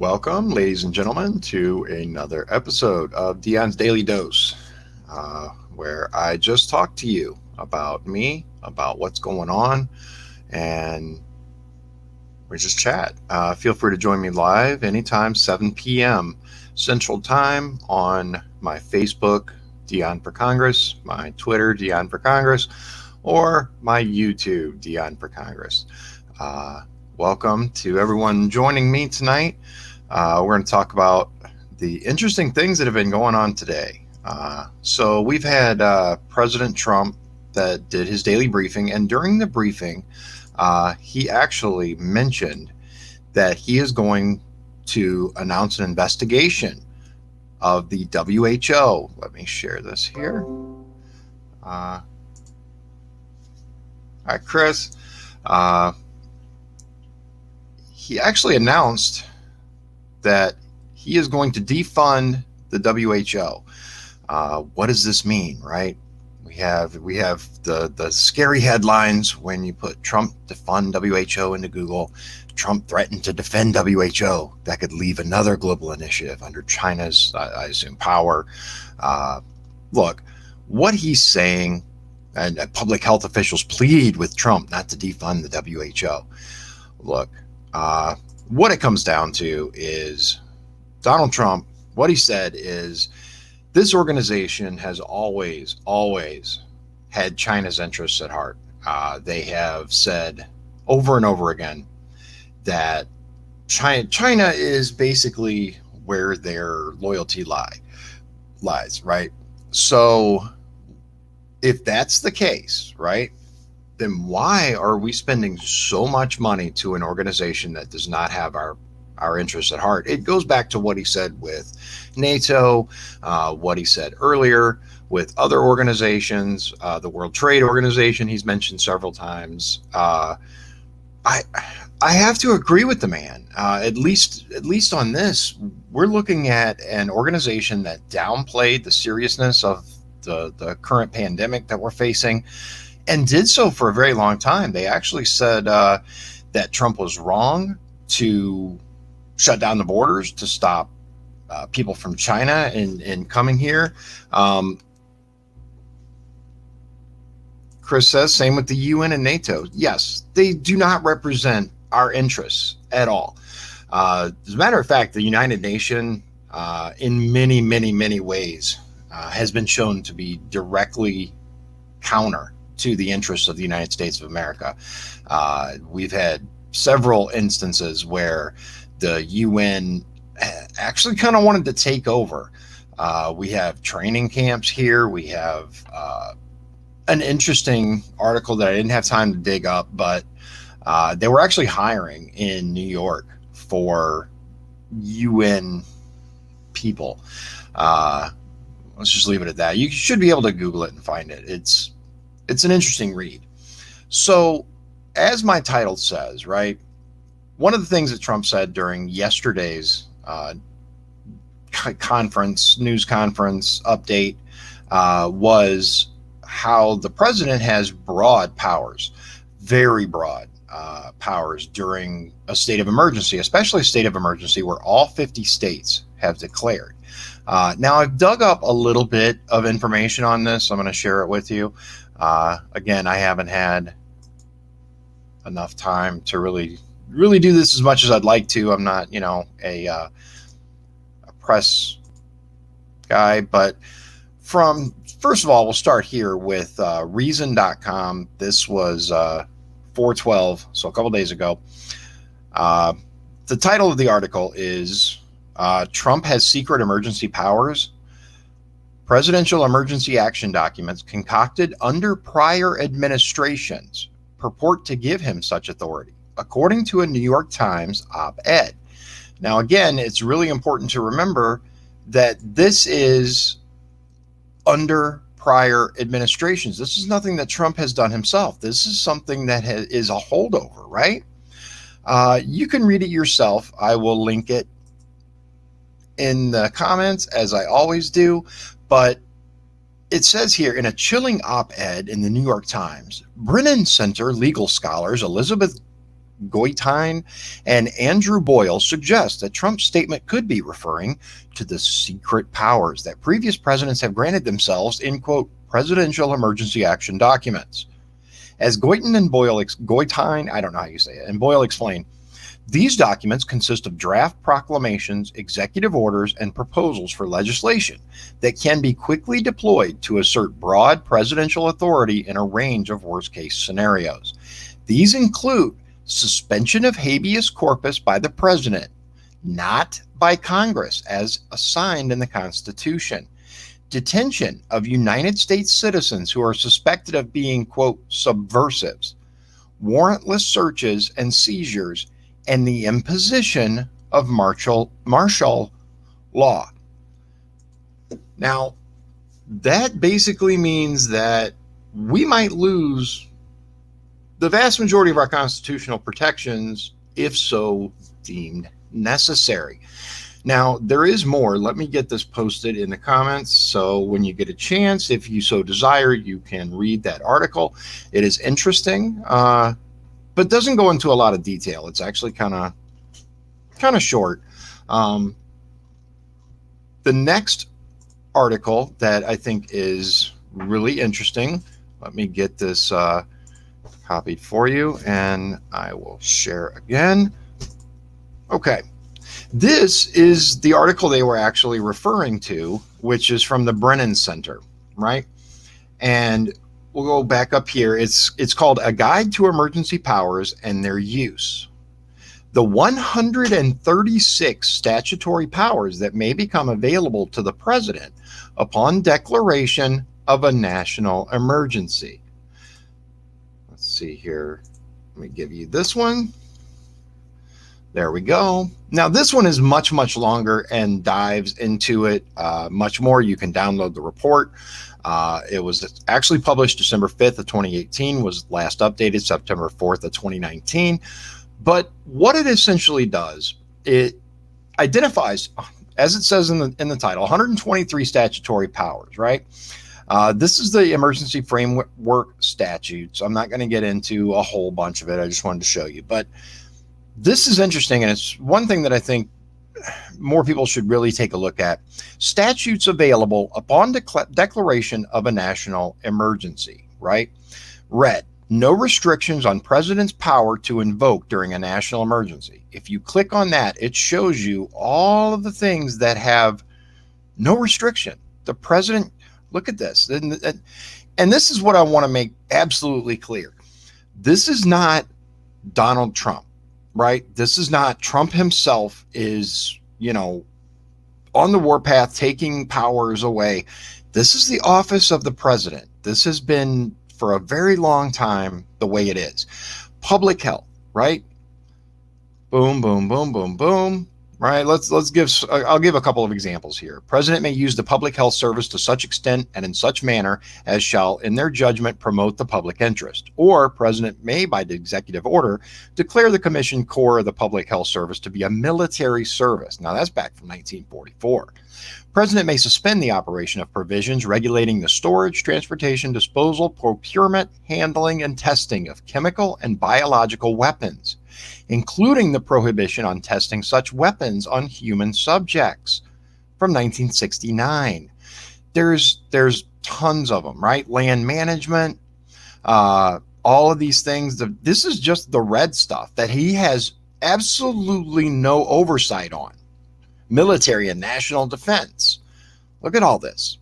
Welcome, ladies and gentlemen, to another episode of Dion's Daily Dose, where I just talk to you about me, about what's going on, and we just chat. Feel free to join me live anytime, 7 p.m. Central Time on my Facebook, Dion for Congress, my Twitter, Dion for Congress, or my YouTube, Dion for Congress. Welcome to everyone joining me tonight. We're going to talk about the interesting things that have been going on today. So we've had President Trump that did his daily briefing, and during the briefing, he actually mentioned that he is going to announce an investigation of the WHO. Let me share this here. All right, Chris. He actually announced that he is going to defund the WHO. What does this mean, right? We have the scary headlines when you put Trump defund WHO into Google. Trump threatened to defend WHO. That could leave another global initiative under China's, I assume, power. Look, what he's saying, and public health officials plead with Trump not to defund the WHO. Look, what it comes down to is Donald Trump, what he said is this organization has always had China's interests at heart. They have said over and over again that China is basically where their loyalty lies, right? So if that's the case, right, then why are we spending so much money to an organization that does not have our interests at heart? It goes back to what he said with NATO, what he said earlier with other organizations, the World Trade Organization he's mentioned several times. I have to agree with the man. At least on this, we're looking at an organization that downplayed the seriousness of the current pandemic that we're facing, and did so for a very long time. They actually said that Trump was wrong to shut down the borders to stop people from China in coming here. Chris says, same with the UN and NATO. Yes, they do not represent our interests at all. As a matter of fact, the United Nations, in many ways, has been shown to be directly counter to the interests of the United States of America. We've had several instances where the UN actually kind of wanted to take over. We have training camps here. We have an interesting article that I didn't have time to dig up, but they were actually hiring in New York for UN people. Let's just leave it at that. You should be able to Google it and find it. It's an interesting read. So, as my title says, right, one of the things that Trump said during yesterday's news conference update was how the president has broad powers, very broad powers during a state of emergency, especially a state of emergency where all 50 states have declared. Now, I've dug up a little bit of information on this. I'm going to share it with you. Again, I haven't had enough time to really do this as much as I'd like to. I'm not, a press guy, but first of all, we'll start here with reason.com. This was 4/12, so a couple days ago. The title of the article is Trump has secret emergency powers. Presidential emergency action documents concocted under prior administrations purport to give him such authority, according to a New York Times op-ed. Now, again, it's really important to remember that this is under prior administrations. This is nothing that Trump has done himself. This is something that is a holdover, right? You can read it yourself. I will link it in the comments, as I always do. But it says here, in a chilling op-ed in the New York Times, Brennan Center legal scholars Elizabeth Goitein and Andrew Boyle suggest that Trump's statement could be referring to the secret powers that previous presidents have granted themselves in, quote, presidential emergency action documents. As Goitein, I don't know how you say it, and Boyle explained, these documents consist of draft proclamations, executive orders, and proposals for legislation that can be quickly deployed to assert broad presidential authority in a range of worst-case scenarios. These include suspension of habeas corpus by the president, not by Congress, as assigned in the Constitution, detention of United States citizens who are suspected of being, quote, subversives, warrantless searches and seizures, and the imposition of martial law. Now, that basically means that we might lose the vast majority of our constitutional protections if so deemed necessary. Now, there is more. Let me get this posted in the comments, so when you get a chance, if you so desire, you can read that article. It is interesting, but doesn't go into a lot of detail. It's actually kind of short. The next article that I think is really interesting, let me get this copied for you, and I will share again. Okay. This is the article they were actually referring to, which is from the Brennan Center, right? And we'll go back up here. It's called A Guide to Emergency Powers and Their Use. The 136 statutory powers that may become available to the president upon declaration of a national emergency. Let's see here. Let me give you this one. There we go. Now, this one is much, much longer and dives into it much more. You can download the report. It was actually published December 5th of 2018, was last updated September 4th of 2019. But what it essentially does, it identifies, as it says in the title, 123 statutory powers, right? This is the emergency framework statutes. I'm not going to get into a whole bunch of it. I just wanted to show you. But this is interesting, and it's one thing that I think more people should really take a look at. Statutes available upon declaration of a national emergency, right? Red, no restrictions on president's power to invoke during a national emergency. If you click on that, it shows you all of the things that have no restriction. The president, look at this. And this is what I want to make absolutely clear. This is not Donald Trump. Right? This is not Trump himself is, on the warpath, taking powers away. This is the office of the president. This has been for a very long time the way it is. Public health, right? Boom, boom, boom, boom, boom. Right? I'll give a couple of examples here. President may use the public health service to such extent and in such manner as shall, in their judgment, promote the public interest. Or president may, by the executive order, declare the commission core of the public health service to be a military service. Now, that's back from 1944. President may suspend the operation of provisions regulating the storage, transportation, disposal, procurement, handling, and testing of chemical and biological weapons, including the prohibition on testing such weapons on human subjects from 1969. There's tons of them, right? Land management, all of these things. This is just the red stuff that he has absolutely no oversight on. Military and national defense. Look at all this.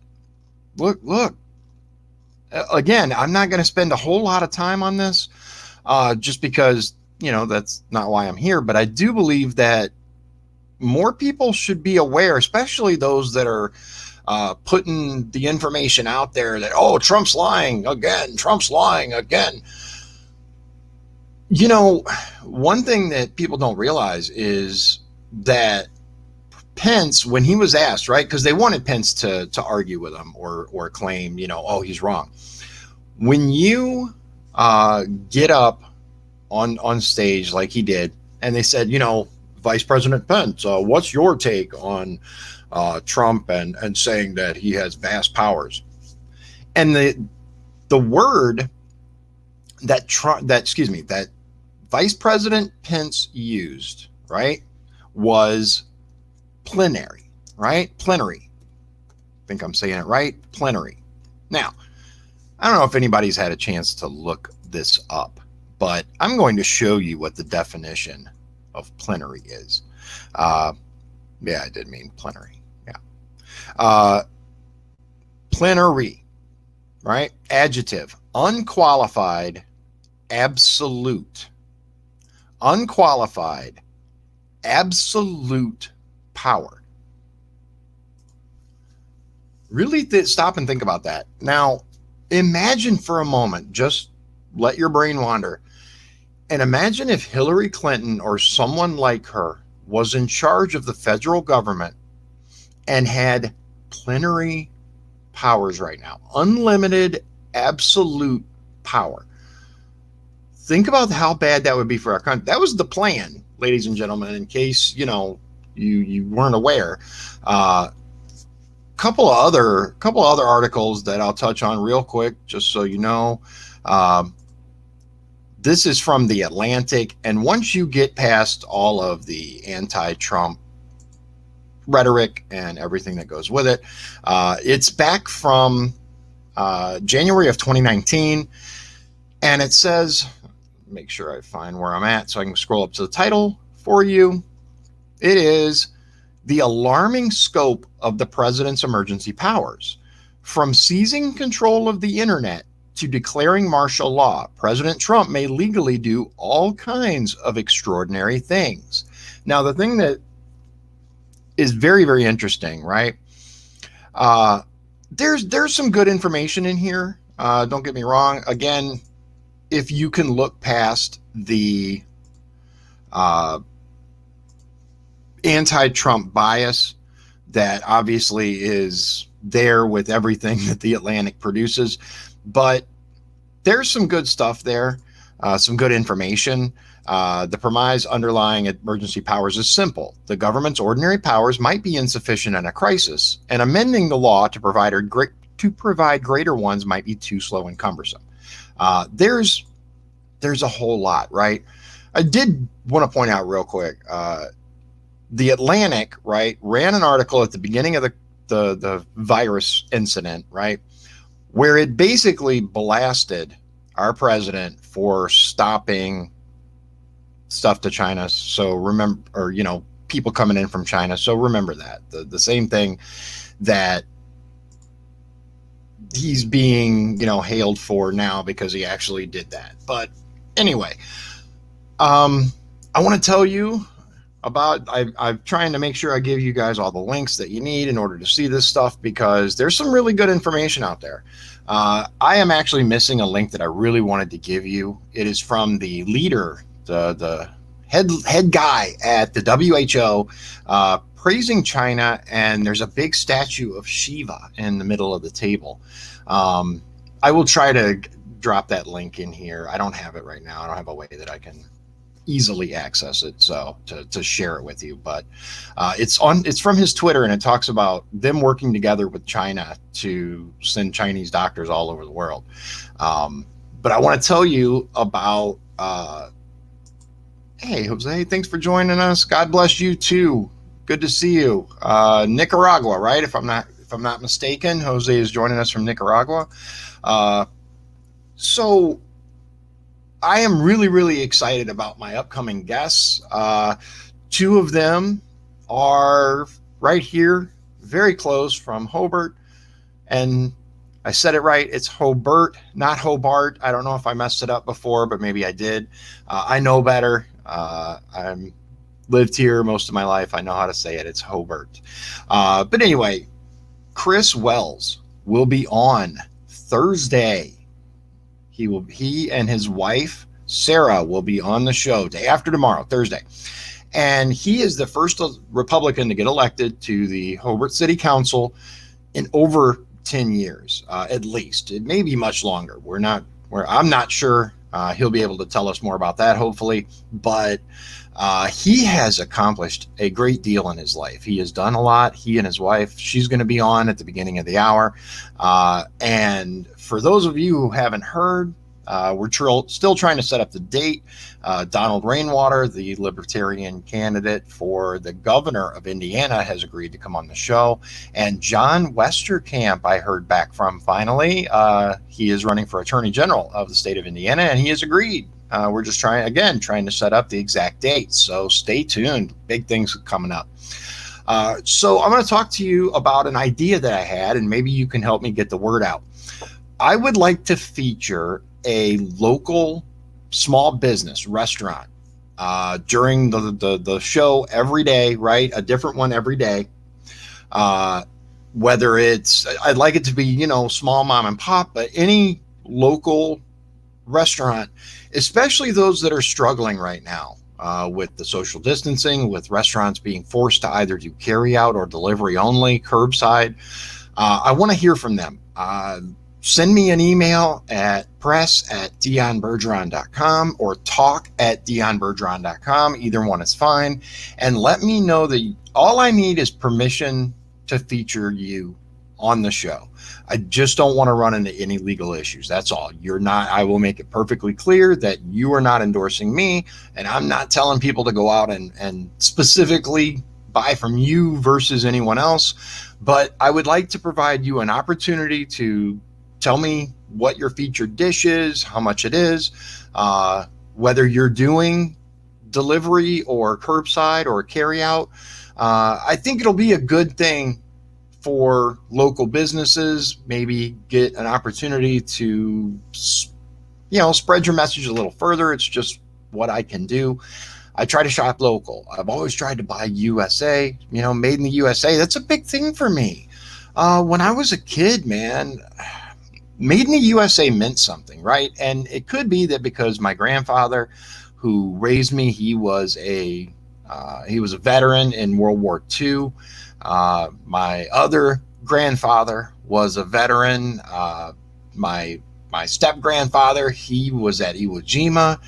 Look. Again, I'm not going to spend a whole lot of time on this just because that's not why I'm here. But I do believe that more people should be aware, especially those that are putting the information out there that, oh, Trump's lying again. Trump's lying again. One thing that people don't realize is that Pence, when he was asked, right, because they wanted Pence to argue with him or claim, oh, he's wrong. When you get up on stage like he did, and they said, Vice President Pence, what's your take on Trump and saying that he has vast powers? And the word that Vice President Pence used, right, was plenary, right? Plenary. I think I'm saying it right. Plenary. Now, I don't know if anybody's had a chance to look this up, but I'm going to show you what the definition of plenary is. Yeah, I did mean plenary. Yeah. Plenary, right? Adjective, unqualified, absolute. Unqualified, absolute power. Really stop and think about that. Now, imagine for a moment, just let your brain wander, and imagine if Hillary Clinton or someone like her was in charge of the federal government and had plenary powers right now, unlimited, absolute power. Think about how bad that would be for our country. That was the plan, ladies and gentlemen, in case, you weren't aware. Couple of other articles that I'll touch on real quick, just so you know. This is from The Atlantic, and once you get past all of the anti-Trump rhetoric and everything that goes with it, it's back from January of 2019, and it says, make sure I find where I'm at so I can scroll up to the title for you. It is the alarming scope of the president's emergency powers. From seizing control of the internet to declaring martial law, President Trump may legally do all kinds of extraordinary things. Now, the thing that is very, very interesting, right? There's some good information in here. Don't get me wrong. Again, if you can look past the anti-Trump bias that obviously is there with everything that The Atlantic produces, but there's some good stuff there, some good information. The premise underlying emergency powers is simple. The government's ordinary powers might be insufficient in a crisis, and amending the law to provide greater ones might be too slow and cumbersome. There's a whole lot, right? I did want to point out real quick, The Atlantic, right, ran an article at the beginning of the virus incident, right, where it basically blasted our president for stopping stuff to China. So remember, or, people coming in from China. So remember that the same thing that he's being, hailed for now because he actually did that. But anyway, I want to tell you about, I'm trying to make sure I give you guys all the links that you need in order to see this stuff, because there's some really good information out there. I am actually missing a link that I really wanted to give you. It is from the leader, the head guy at the WHO, praising China, and there's a big statue of Shiva in the middle of the table. I will try to drop that link in here. I don't have it right now. I don't have a way that I can easily access it, so to share it with you, but it's from his Twitter, and it talks about them working together with China to send Chinese doctors all over the world. But I want to tell you about hey Jose, thanks for joining us. God bless you too. Good to see you. Nicaragua, right? If I'm not mistaken, Jose is joining us from Nicaragua. So I am really, really excited about my upcoming guests. Two of them are right here, very close, from Hobart. And I said it right. It's Hobart, not Hobart. I don't know if I messed it up before, but maybe I did. I know better. I'm lived here most of my life. I know how to say it. It's Hobart. But anyway, Chris Wells will be on Thursday. He and his wife, Sarah, will be on the show day after tomorrow, Thursday. And he is the first Republican to get elected to the Hobart City Council in over 10 years, at least. It may be much longer. I'm not sure. He'll be able to tell us more about that, hopefully. But he has accomplished a great deal in his life. He has done a lot. He and his wife, she's going to be on at the beginning of the hour. And for those of you who haven't heard, We're still trying to set up the date. Donald Rainwater, the Libertarian candidate for the governor of Indiana, has agreed to come on the show. And John Westerkamp, I heard back from finally. He is running for Attorney General of the state of Indiana, and he has agreed. We're just trying to set up the exact dates. So stay tuned. Big things coming up. So I'm going to talk to you about an idea that I had, and maybe you can help me get the word out. I would like to feature a local small business restaurant during the show every day, right? A different one every day. Whether I'd like it to be, small mom and pop, but any local restaurant, especially those that are struggling right now with the social distancing, with restaurants being forced to either do carry out or delivery only, curbside. I want to hear from them. Send me an email at press@dionbergeron.com or talk@dionbergeron.com. Either one is fine. And let me know that all I need is permission to feature you on the show. I just don't want to run into any legal issues. That's all. I will make it perfectly clear that you are not endorsing me, and I'm not telling people to go out and specifically buy from you versus anyone else. But I would like to provide you an opportunity to tell me what your featured dish is, how much it is, whether you're doing delivery or curbside or carry out. I think it'll be a good thing for local businesses. Maybe get an opportunity to, spread your message a little further. It's just what I can do. I try to shop local. I've always tried to buy USA, made in the USA. That's a big thing for me. When I was a kid, man, made in the USA meant something, right? And it could be that because my grandfather, who raised me, he was a veteran in World War II. My other grandfather was a veteran. My step grandfather, he was at Iwo Jima.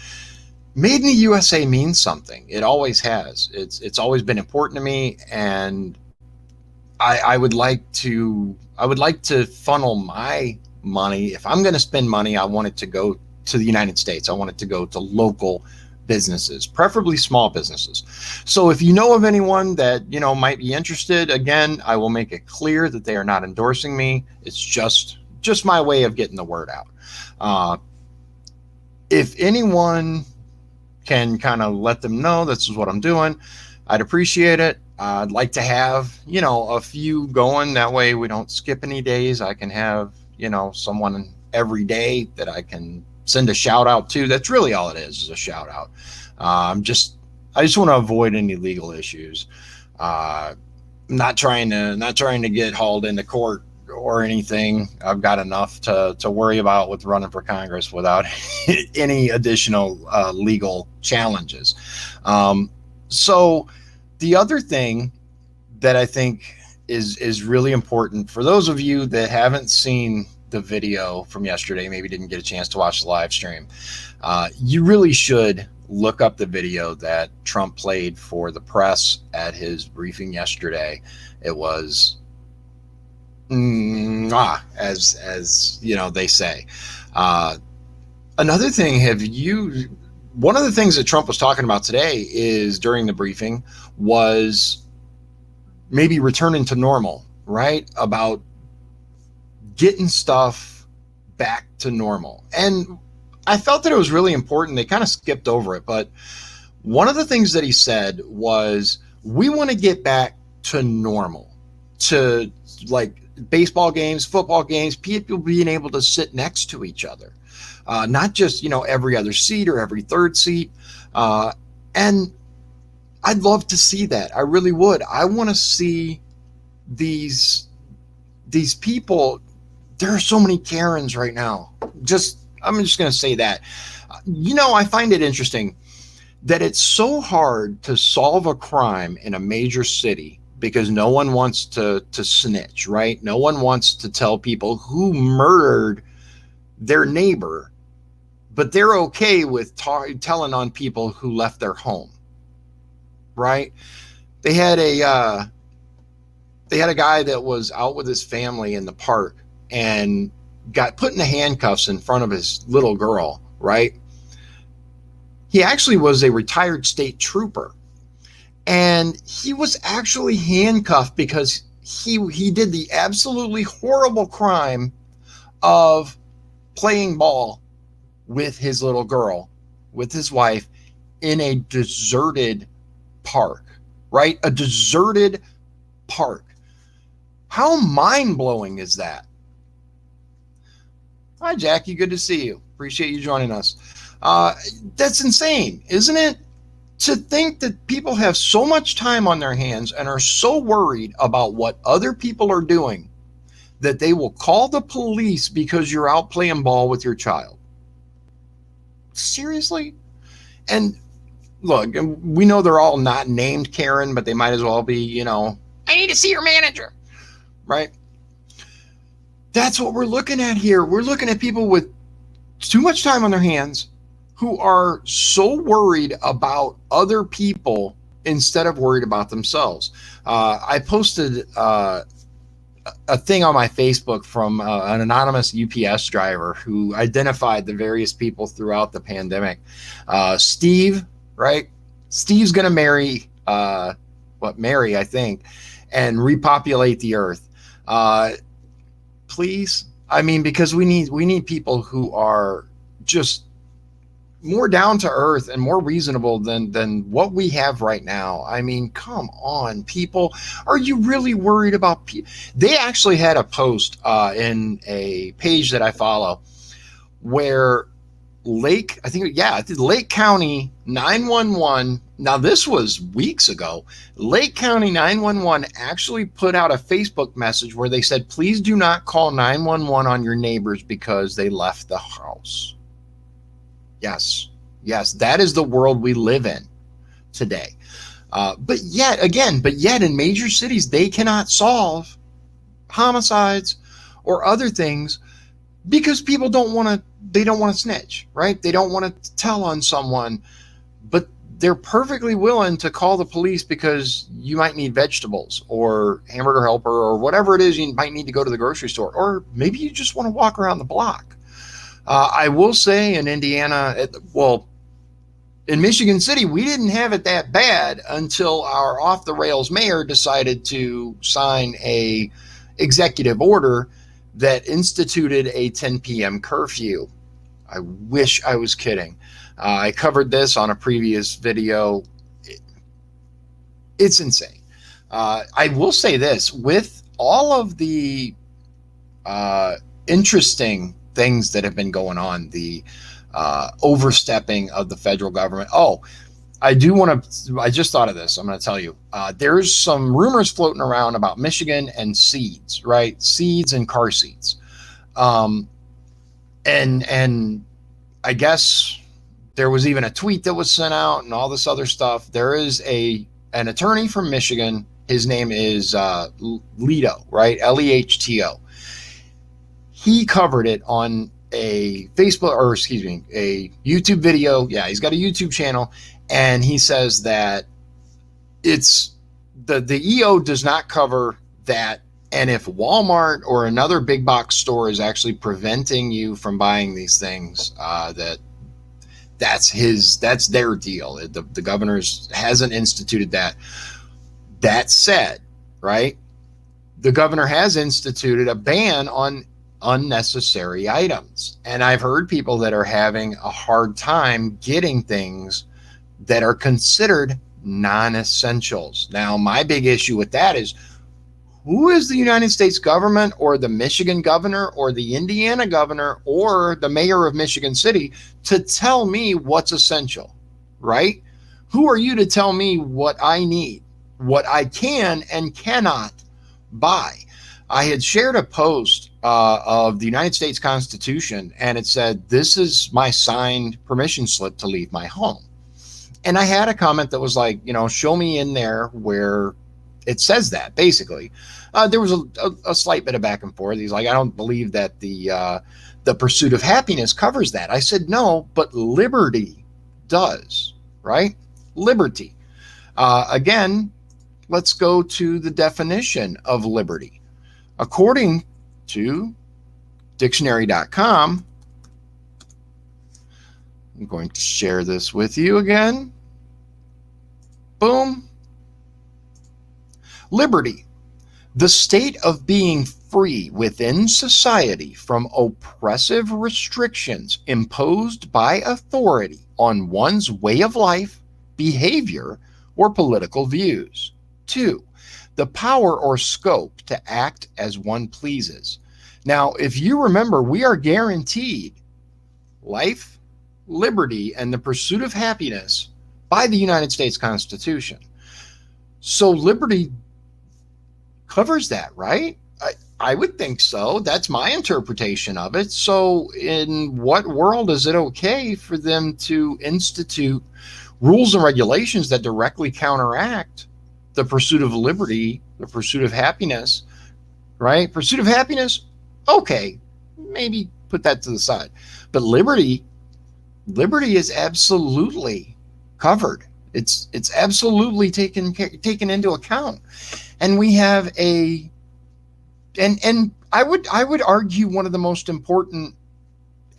Made in the USA means something. It always has. It's always been important to me, and I would like to funnel my money. If I'm going to spend money, I want it to go to the United States. I want it to go to local businesses, preferably small businesses. So if you know of anyone that, might be interested, again, I will make it clear that they are not endorsing me. It's just my way of getting the word out. If anyone can kind of let them know this is what I'm doing, I'd appreciate it. I'd like to have, a few going. That way we don't skip any days. I can have, someone every day that I can send a shout out to. That's really all it is a shout out. I just want to avoid any legal issues. Not trying to get hauled into court or anything. I've got enough to worry about with running for Congress without any additional legal challenges. So the other thing that I think is really important for those of you that haven't seen the video from yesterday, maybe didn't get a chance to watch the live stream, you really should look up the video that Trump played for the press at his briefing yesterday. It was as they say. Another thing, one of the things that Trump was talking about today is during the briefing was maybe returning to normal, right? About getting stuff back to normal. And I felt that it was really important. They kind of skipped over it, but one of the things that he said was, we want to get back to normal, to like baseball games, football games, people being able to sit next to each other, not just, every other seat or every third seat. And I'd love to see that. I really would. I want to see these people. There are so many Karens right now. I'm just going to say that. I find it interesting that it's so hard to solve a crime in a major city because no one wants to snitch, right? No one wants to tell people who murdered their neighbor, but they're okay with telling on people who left their home, right? They had a guy that was out with his family in the park, and got put in the handcuffs in front of his little girl, right? He actually was a retired state trooper. And he was actually handcuffed because he did the absolutely horrible crime of playing ball with his little girl, with his wife, in a deserted park, right? A deserted park. How mind-blowing is that? Hi, Jackie. Good to see you. Appreciate you joining us. That's insane, isn't it? To think that people have so much time on their hands and are so worried about what other people are doing that they will call the police because you're out playing ball with your child. Seriously? And look, we know they're all not named Karen, but they might as well be, I need to see your manager, right? That's what we're looking at here. We're looking at people with too much time on their hands who are so worried about other people instead of worried about themselves. I posted a thing on my Facebook from an anonymous UPS driver who identified the various people throughout the pandemic. Steve, right? Steve's going to marry, Mary, I think, and repopulate the earth. Please. I mean, because we need people who are just more down to earth and more reasonable than what we have right now. I mean, come on, people. Are you really worried about people? They actually had a post in a page that I follow where Lake County 911. Now, this was weeks ago. Lake County 911 actually put out a Facebook message where they said, please do not call 911 on your neighbors because they left the house. Yes, that is the world we live in today. But yet in major cities, they cannot solve homicides or other things because people don't want to snitch, right? They don't want to tell on someone, but they're perfectly willing to call the police because you might need vegetables or hamburger helper or whatever it is you might need to go to the grocery store, or maybe you just want to walk around the block. I will say in Indiana, in Michigan City, we didn't have it that bad until our off-the-rails mayor decided to sign a executive order that instituted a 10 p.m. curfew. I wish I was kidding. I covered this on a previous video. It's insane. I will say this, with all of the interesting things that have been going on, the overstepping of the federal government. I just thought of this. I'm going to tell you, there's some rumors floating around about Michigan and seeds, right? Seeds and car seats. And I guess there was even a tweet that was sent out and all this other stuff. There is an attorney from Michigan. His name is Leto, right? Lehto. He covered it on a YouTube video. Yeah, he's got a YouTube channel, and he says that it's the EO does not cover that. And if Walmart or another big box store is actually preventing you from buying these things, that's their deal. The governor hasn't instituted that. That said, right, the governor has instituted a ban on unnecessary items. And I've heard people that are having a hard time getting things that are considered non-essentials. Now, my big issue with that is, who is the United States government or the Michigan governor or the Indiana governor or the mayor of Michigan City to tell me what's essential, right? Who are you to tell me what I need, what I can and cannot buy? I had shared a post of the United States Constitution, and it said, this is my signed permission slip to leave my home. And I had a comment that was like, show me in there where it says that, basically. There was a slight bit of back and forth. He's like, I don't believe that the pursuit of happiness covers that. I said, no, but liberty does, right? Liberty. Again, let's go to the definition of liberty. According to dictionary.com. I'm going to share this with you again. Boom. Liberty, the state of being free within society from oppressive restrictions imposed by authority on one's way of life, behavior, or political views. 2, the power or scope to act as one pleases. Now, if you remember, we are guaranteed life, liberty, and the pursuit of happiness by the United States Constitution. So liberty covers that, right? I would think so. That's my interpretation of it. So in what world is it okay for them to institute rules and regulations that directly counteract the pursuit of liberty, the pursuit of happiness, right? Pursuit of happiness, okay, maybe put that to the side. But liberty is absolutely covered. It's absolutely taken into account. And we have and I would argue one of the most important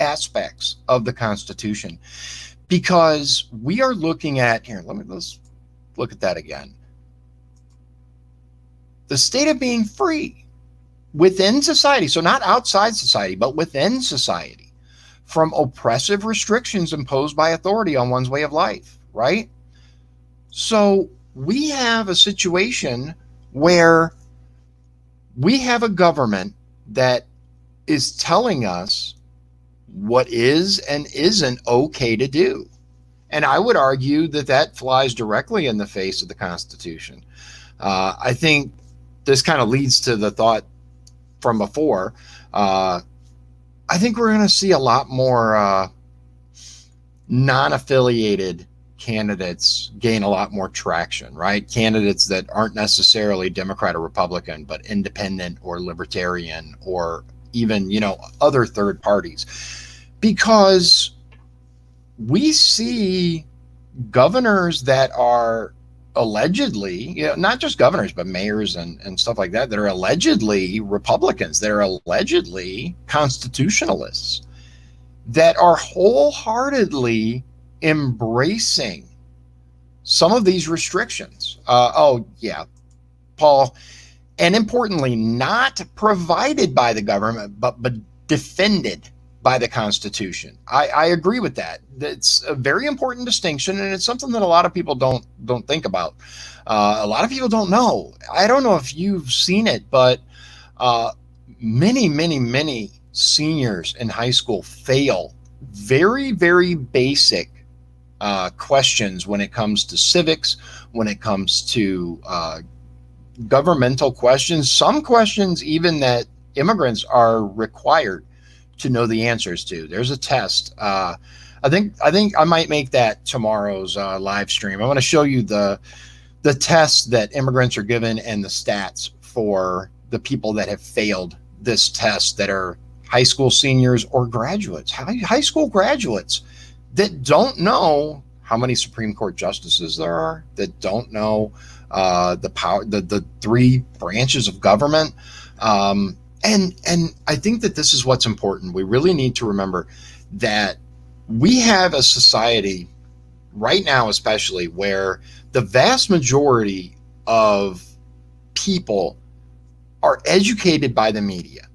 aspects of the Constitution, because we are looking at let's look at that again. The state of being free within society, so not outside society, but within society, from oppressive restrictions imposed by authority on one's way of life, right? So we have a situation where we have a government that is telling us what is and isn't okay to do. And I would argue that flies directly in the face of the Constitution. I think this kind of leads to the thought from before. I think we're going to see a lot more non-affiliated candidates gain a lot more traction, right? Candidates that aren't necessarily Democrat or Republican, but independent or libertarian or even, other third parties. Because we see governors that are allegedly, not just governors, but mayors and stuff like that are allegedly Republicans, that are allegedly constitutionalists, that are wholeheartedly embracing some of these restrictions. Paul, and importantly, not provided by the government, but defended by the Constitution. I agree with that. That's a very important distinction, and it's something that a lot of people don't think about. A lot of people don't know. I don't know if you've seen it, but many seniors in high school fail very, very basic questions when it comes to civics, when it comes to governmental questions, some questions even that immigrants are required to know the answers to. There's a test. I think I might make that tomorrow's live stream. I want to show you the tests that immigrants are given and the stats for the people that have failed this test, that are high school seniors or graduates, high school graduates that don't know how many Supreme Court justices there are, that don't know the power, the three branches of government. And I think that this is what's important. We really need to remember that we have a society right now, especially, where the vast majority of people are educated by the media,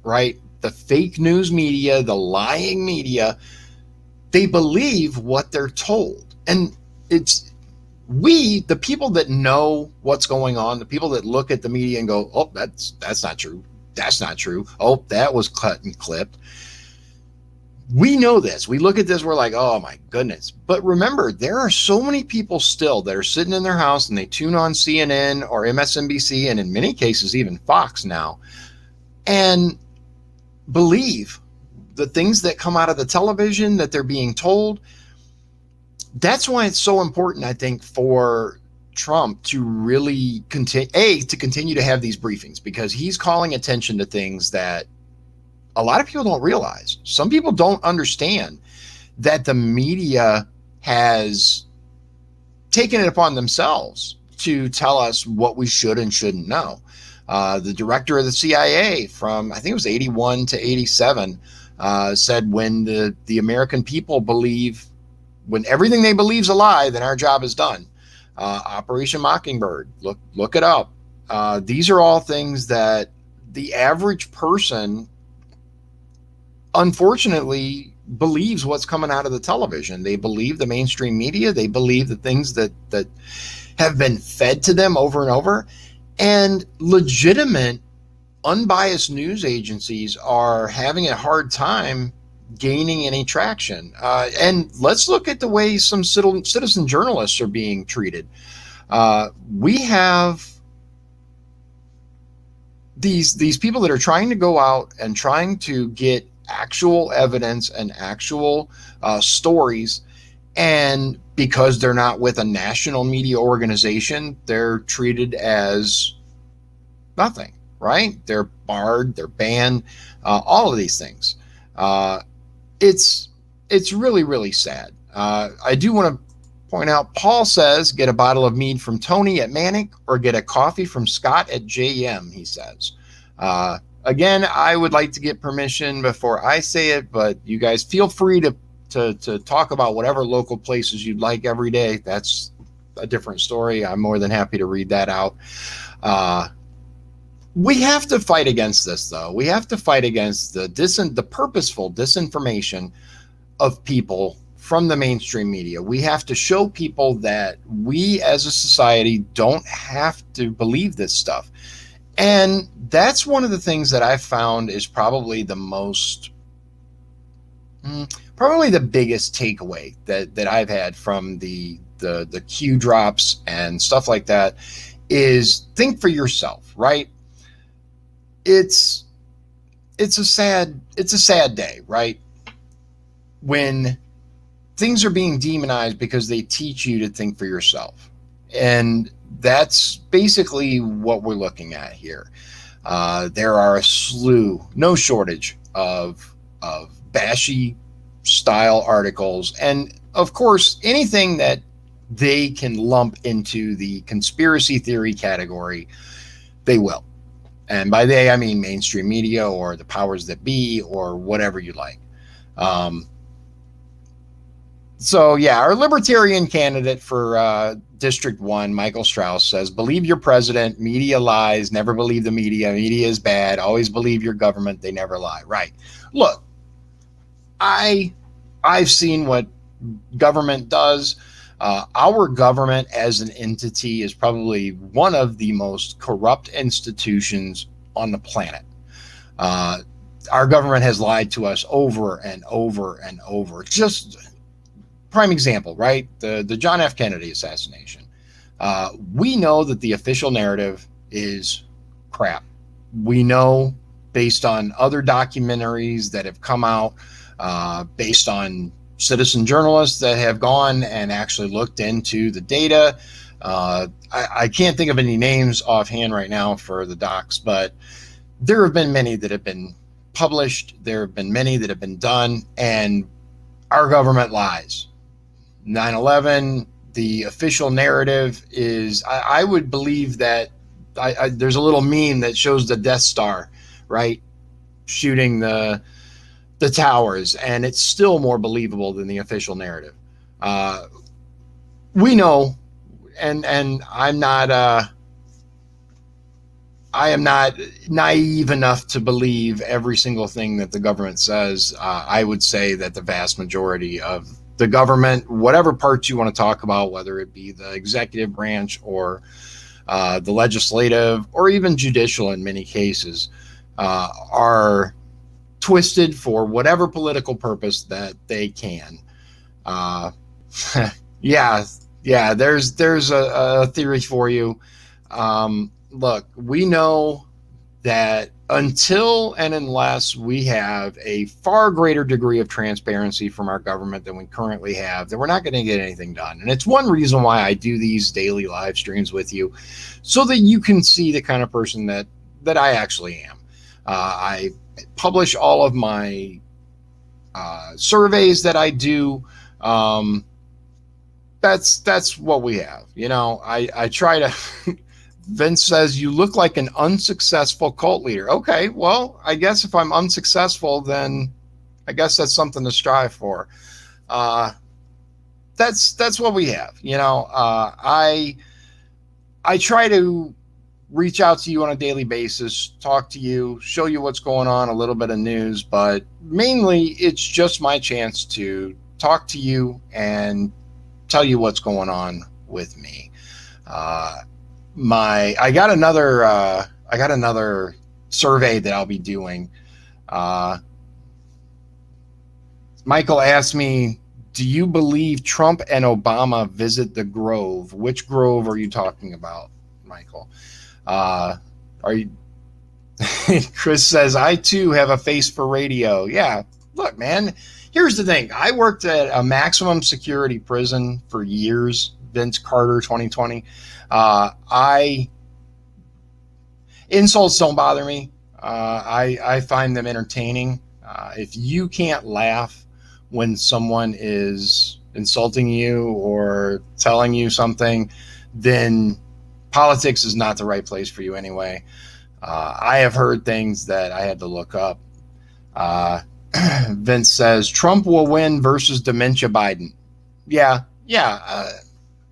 right? The fake news media, the lying media. They believe what they're told. And it's the people that know what's going on, the people that look at the media and go, oh, that's not true. That's not true. Oh, that was cut and clipped. We know this. We look at this, we're like, oh my goodness. But remember, there are so many people still that are sitting in their house and they tune on CNN or MSNBC, and in many cases, even Fox now, and believe the things that come out of the television that they're being told. That's why it's so important, I think, for Trump to really continue to have these briefings, because he's calling attention to things that a lot of people don't realize. Some people don't understand that the media has taken it upon themselves to tell us what we should and shouldn't know. The director of the CIA from, I think it was 81 to 87, said when the American people believe, when everything they believe is a lie, then our job is done. Operation Mockingbird, look it up. These are all things that the average person, unfortunately, believes what's coming out of the television. They believe the mainstream media. They believe the things that have been fed to them over and over. And legitimate, unbiased news agencies are having a hard time gaining any traction. And let's look at the way some citizen journalists are being treated. We have these people that are trying to go out and trying to get actual evidence and actual stories, and because they're not with a national media organization, they're treated as nothing, right? They're barred, they're banned, all of these things. It's really, really sad. I do want to point out, Paul says, get a bottle of mead from Tony at Manic or get a coffee from Scott at JM, he says. Again, I would like to get permission before I say it, but you guys feel free to talk about whatever local places you'd like every day. That's a different story. I'm more than happy to read that out. We have to fight against this, though. We have to fight against the purposeful disinformation of people from the mainstream media. We have to show people that we as a society don't have to believe this stuff. And that's one of the things that I've found is probably the biggest takeaway that I've had from the Q drops and stuff like that is think for yourself, right? It's a sad day, right? When things are being demonized because they teach you to think for yourself. And that's basically what we're looking at here. There are no shortage of bashy style articles. And of course, anything that they can lump into the conspiracy theory category, they will. And by they, I mean mainstream media or the powers that be or whatever you like. So yeah, our libertarian candidate for District 1, Michael Strauss, says, believe your president, media lies, never believe the media is bad, always believe your government, they never lie. Right. Look, I've seen what government does. Our government as an entity is probably one of the most corrupt institutions on the planet. Our government has lied to us over and over and over. Just prime example, right? The John F. Kennedy assassination. We know that the official narrative is crap. We know based on other documentaries that have come out, based on citizen journalists that have gone and actually looked into the data. I can't think of any names offhand right now for the docs, but there have been many that have been published. There have been many that have been done, and our government lies. 9/11, the official narrative is, I would believe that there's a little meme that shows the Death Star, right, shooting the towers, and it's still more believable than the official narrative. We know, and I am not naive enough to believe every single thing that the government says. I would say that the vast majority of the government, whatever parts you want to talk about, whether it be the executive branch or the legislative or even judicial in many cases, are twisted for whatever political purpose that they can. Yeah, there's a theory for you. Look, we know that until and unless we have a far greater degree of transparency from our government than we currently have, then we're not going to get anything done. And it's one reason why I do these daily live streams with you, so that you can see the kind of person that I actually am. I publish all of my surveys that I do. That's what we have. You know, I try to Vince says, you look like an unsuccessful cult leader. Okay, well, I guess if I'm unsuccessful, then I guess that's something to strive for. That's what we have. I try to reach out to you on a daily basis, talk to you, show you what's going on, a little bit of news, but mainly it's just my chance to talk to you and tell you what's going on with me. I got another survey that I'll be doing. Michael asked me, do you believe Trump and Obama visit the Grove? Which Grove are you talking about, Michael? Are you? Chris says, I too have a face for radio. Yeah, look, man, here's the thing. I worked at a maximum security prison for years, Vince Carter 2020. Insults don't bother me. I find them entertaining. If you can't laugh when someone is insulting you or telling you something, then politics is not the right place for you anyway. I have heard things that I had to look up. Vince says, Trump will win versus dementia Biden. Yeah.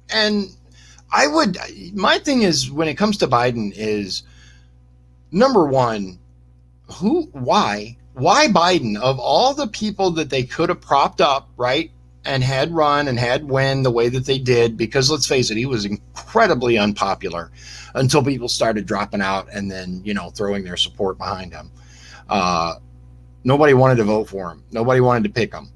And my thing is, when it comes to Biden, is number one, why Biden, of all the people that they could have propped up, right, and had run and had win the way that they did, because let's face it, he was incredibly unpopular until people started dropping out and then, throwing their support behind him. Nobody wanted to vote for him. Nobody wanted to pick him.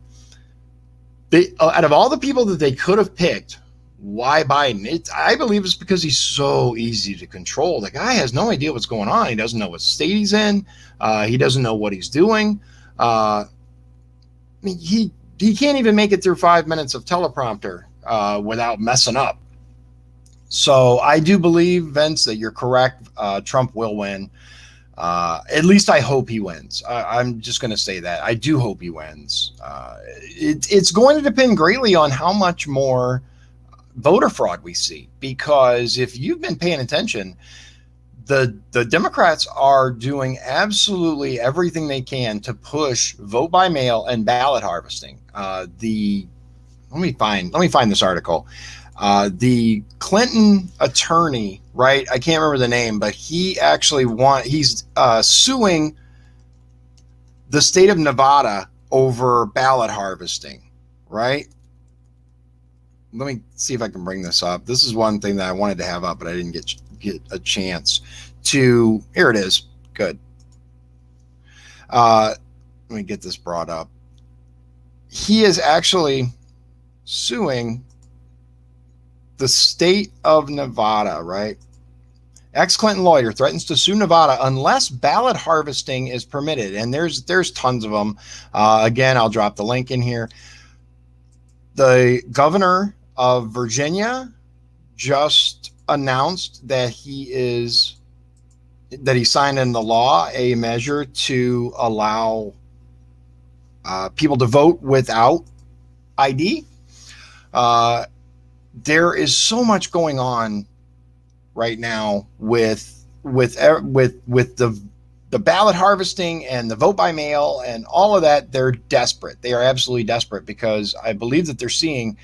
Out of all the people that they could have picked, why Biden? I believe it's because he's so easy to control. The guy has no idea what's going on. He doesn't know what state he's in. He doesn't know what he's doing. He can't even make it through 5 minutes of teleprompter without messing up. So I do believe, Vince, that you're correct. Trump will win. At least I hope he wins. I'm just going to say that. I do hope he wins. It's going to depend greatly on how much more voter fraud we see, because if you've been paying attention, the Democrats are doing absolutely everything they can to push vote by mail and ballot harvesting. Let me find this article. The Clinton attorney, right? I can't remember the name, but he actually he's suing the state of Nevada over ballot harvesting, right? Let me see if I can bring this up. This is one thing that I wanted to have up, but I didn't get a chance to. Here it is. Good. Let me get this brought up. He is actually suing the state of Nevada, right? Ex-Clinton lawyer threatens to sue Nevada unless ballot harvesting is permitted. And there's tons of them. Again, I'll drop the link in here. The governor of Virginia just announced that he signed in the law a measure to allow people to vote without ID. There is so much going on right now with the ballot harvesting and the vote by mail and all of that. They're desperate. They are absolutely desperate, because I believe that they're seeing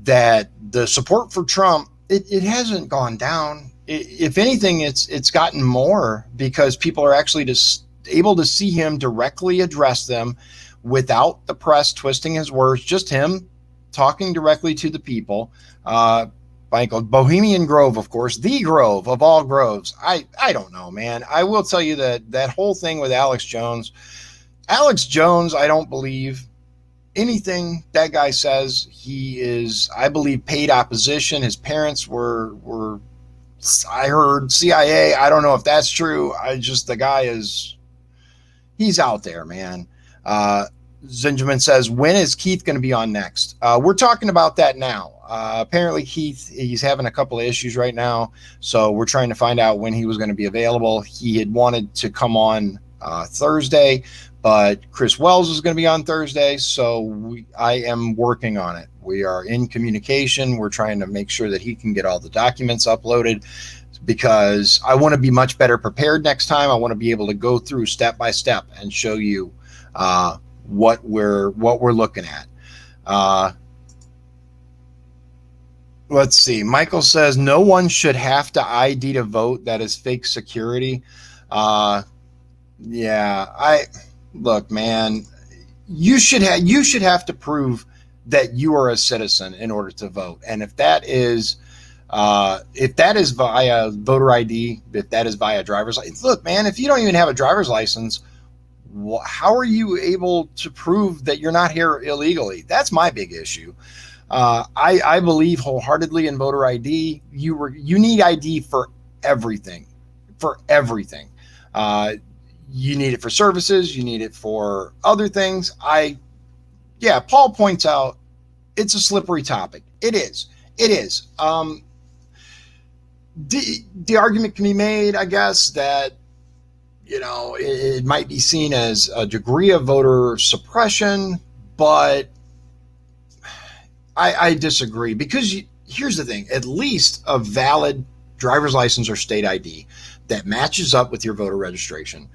that the support for Trump, it hasn't gone down. If anything, it's gotten more, because people are actually just able to see him directly address them without the press twisting his words, just him talking directly to the people. Michael, Bohemian Grove, of course, the Grove of all groves. I don't know, man. I will tell you that whole thing with Alex Jones, I don't believe anything that guy says. He is, I believe, paid opposition. His parents were I heard CIA. I don't know if that's true. The guy he's out there, man. Zingerman says, when is Keith going to be on next? We're talking about that now. Apparently Keith, he's having a couple of issues right now, so we're trying to find out when he was going to be available. He had wanted to come on Thursday, but Chris Wells is going to be on Thursday, so I am working on it. We are in communication. We're trying to make sure that he can get all the documents uploaded. because I want to be much better prepared next time. I want to be able to go through step by step and show you what we're looking at. Let's see. Michael says no one should have to ID to vote. That is fake security. Yeah, look, man. You should have to prove that you are a citizen in order to vote, and if that is via voter ID, if that is via driver's license, look, man. If you don't even have a driver's license, how are you able to prove that you're not here illegally? That's my big issue. I believe wholeheartedly in voter ID. You need ID for everything, you need it for services. You need it for other things. Paul points out it's a slippery topic. It is. The argument can be made, I guess, that it might be seen as a degree of voter suppression, but I disagree, because here's the thing: at least a valid driver's license or state ID that matches up with your voter registration.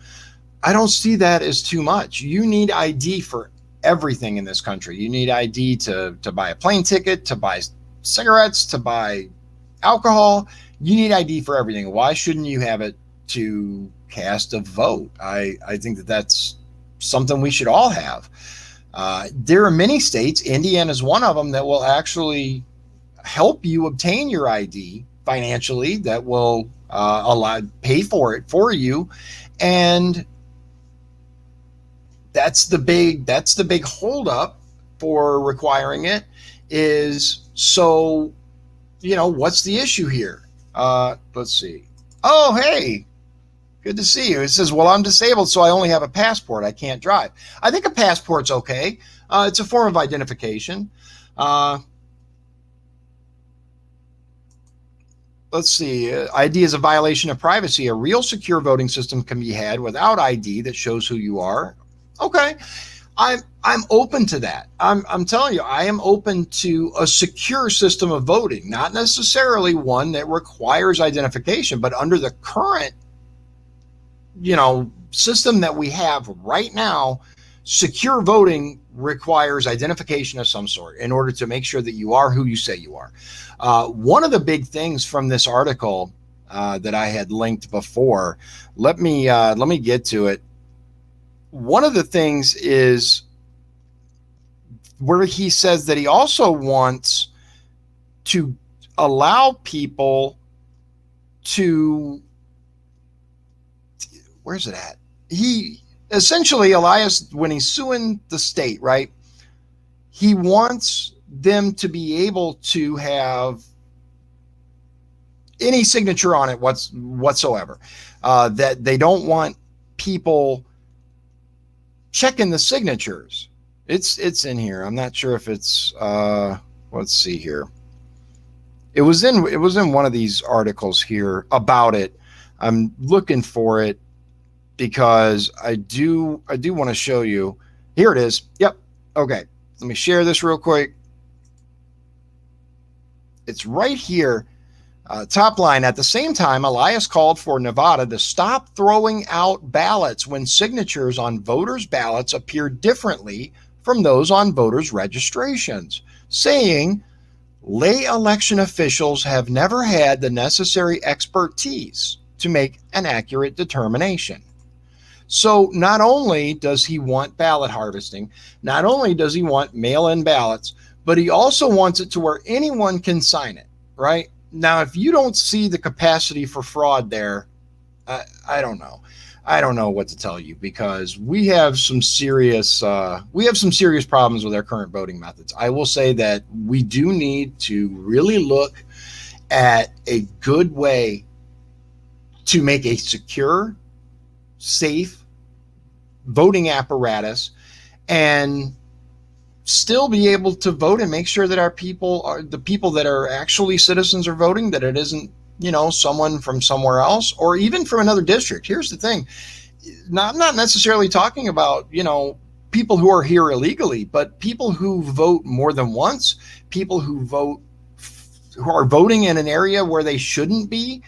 I don't see that as too much. You need ID for everything in this country. You need ID to buy a plane ticket, to buy cigarettes, to buy alcohol. You need ID for everything. Why shouldn't you have it to cast a vote? I think that's something we should all have. There are many states, Indiana is one of them, that will actually help you obtain your ID financially, that will pay for it for you. And that's the big holdup for requiring it, is so, what's the issue here? Let's see. Oh, hey, good to see you. It says, well, I'm disabled, so I only have a passport. I can't drive. I think a passport's okay. It's a form of identification. Let's see. ID is a violation of privacy. A real secure voting system can be had without ID that shows who you are. Okay. I'm open to that. I'm telling you, I am open to a secure system of voting, not necessarily one that requires identification, but under the current, system that we have right now, secure voting requires identification of some sort in order to make sure that you are who you say you are. One of the big things from this article that I had linked before, let me get to it. One of the things is where he says that he also wants to allow people to, where's it at? He essentially, Elias, when he's suing the state, right, he wants them to be able to have any signature on it whatsoever. That they don't want people checking the signatures. It's in here. I'm not sure if it's let's see here. It was in one of these articles here about it. I'm looking for it because I do want to show you. Here it is. Yep. Okay. Let me share this real quick. It's right here. Top line, at the same time, Elias called for Nevada to stop throwing out ballots when signatures on voters' ballots appear differently from those on voters' registrations, saying lay election officials have never had the necessary expertise to make an accurate determination. So not only does he want ballot harvesting, not only does he want mail-in ballots, but he also wants it to where anyone can sign it, right? Now, if you don't see the capacity for fraud there, I don't know. I don't know what to tell you, because we have some serious problems with our current voting methods. I will say that we do need to really look at a good way to make a secure, safe voting apparatus and still be able to vote and make sure that our people are the people that are actually citizens are voting, that it isn't, someone from somewhere else or even from another district. Here's the thing. I'm not necessarily talking about, people who are here illegally, but people who vote more than once, people who vote who are voting in an area where they shouldn't be,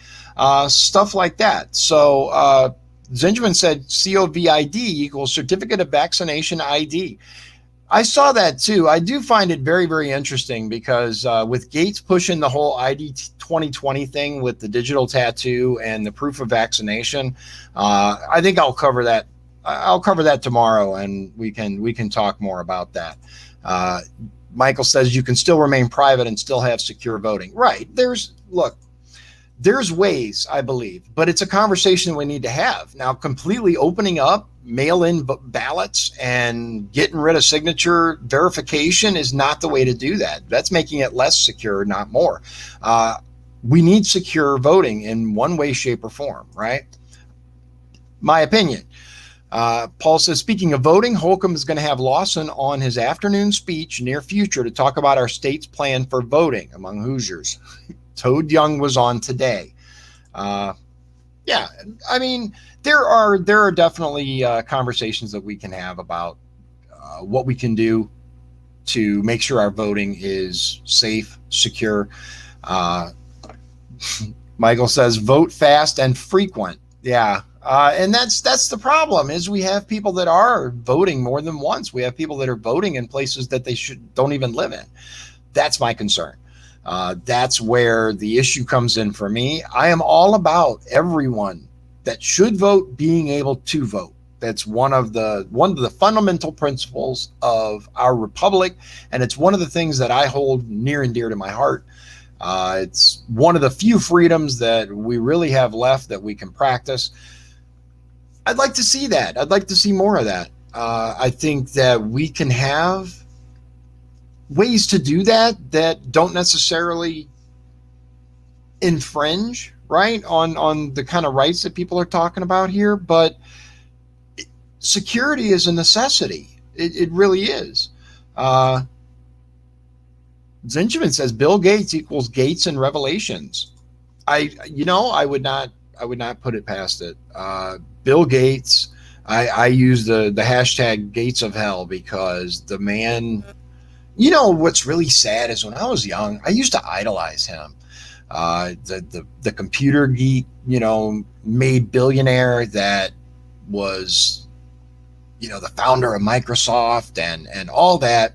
stuff like that. So Zingerman said COVID equals certificate of vaccination ID. I saw that too. I do find it very, very interesting because with Gates pushing the whole ID 2020 thing with the digital tattoo and the proof of vaccination, I think I'll cover that. I'll cover that tomorrow, and we can talk more about that. Michael says you can still remain private and still have secure voting. Right? There's ways, I believe, but it's a conversation we need to have. Now, completely opening up mail-in ballots and getting rid of signature verification is not the way to do that. That's making it less secure, not more. We need secure voting in one way, shape, or form, right? My opinion. Paul says, speaking of voting, Holcomb is going to have Lawson on his afternoon speech near future to talk about our state's plan for voting among Hoosiers. Toad Young was on today. Yeah, I mean, there are definitely conversations that we can have about what we can do to make sure our voting is safe, secure. Michael says, vote fast and frequent. Yeah, and that's the problem is we have people that are voting more than once. We have people that are voting in places that they don't even live in. That's my concern. That's where the issue comes in for me. I am all about everyone that should vote being able to vote. That's one of the fundamental principles of our republic, and it's one of the things that I hold near and dear to my heart. It's one of the few freedoms that we really have left that we can practice. I'd like to see that. I'd like to see more of that. I think that we can have ways to do that don't necessarily infringe, right, on the kind of rights that people are talking about here. But security is a necessity. It really is. Zingerman says Bill Gates equals Gates and Revelations. I would not put it past it. Bill Gates. I use the hashtag Gates of Hell because the man. You know what's really sad is when I was young, I used to idolize him. The computer geek, made billionaire that was, the founder of Microsoft and all that.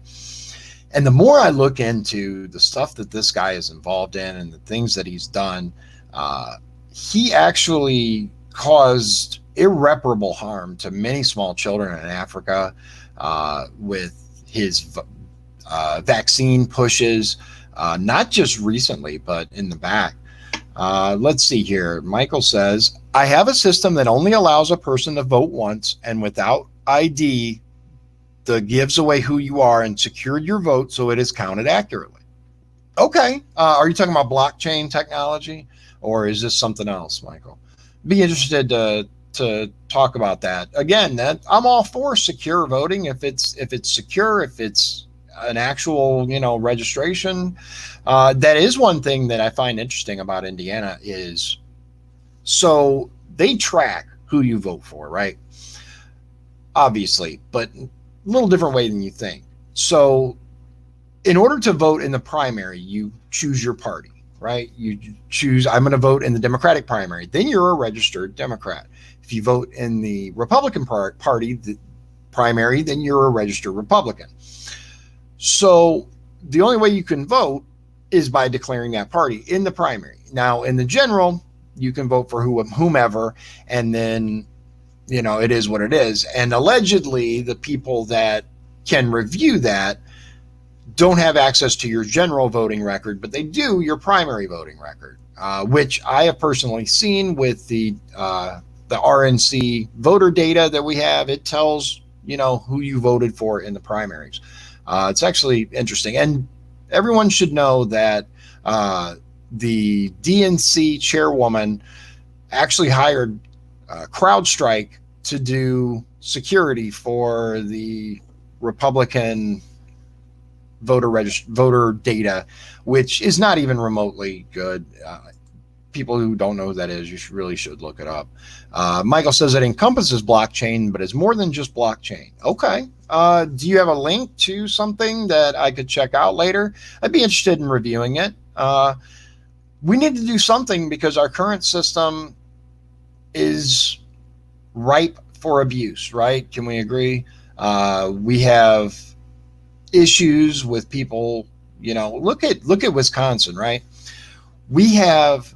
And the more I look into the stuff that this guy is involved in and the things that he's done, he actually caused irreparable harm to many small children in Africa with his vaccine pushes, not just recently, but in the back. Let's see here. Michael says, I have a system that only allows a person to vote once and without ID that gives away who you are and secured your vote so it is counted accurately. Okay. Are you talking about blockchain technology or is this something else, Michael? Be interested to talk about that. Again, I'm all for secure voting if it's secure, if it's an actual, registration. That is one thing that I find interesting about Indiana is, so they track who you vote for, right? Obviously, but a little different way than you think. So in order to vote in the primary, you choose your party, right? You choose, I'm going to vote in the Democratic primary. Then you're a registered Democrat. If you vote in the Republican party, the primary, then you're a registered Republican. So the only way you can vote is by declaring that party in the primary. Now, in the general, you can vote for whomever, and then, it is what it is. And allegedly, the people that can review that don't have access to your general voting record, but they do your primary voting record, which I have personally seen with the RNC voter data that we have. It tells, who you voted for in the primaries. It's actually interesting. And everyone should know that the DNC chairwoman actually hired CrowdStrike to do security for the Republican voter data, which is not even remotely good. People who don't know who that is, you really should look it up. Michael says it encompasses blockchain, but it's more than just blockchain. Okay. Do you have a link to something that I could check out later? I'd be interested in reviewing it. We need to do something because our current system is ripe for abuse, right? Can we agree? We have issues with people. Look at Wisconsin, right? We have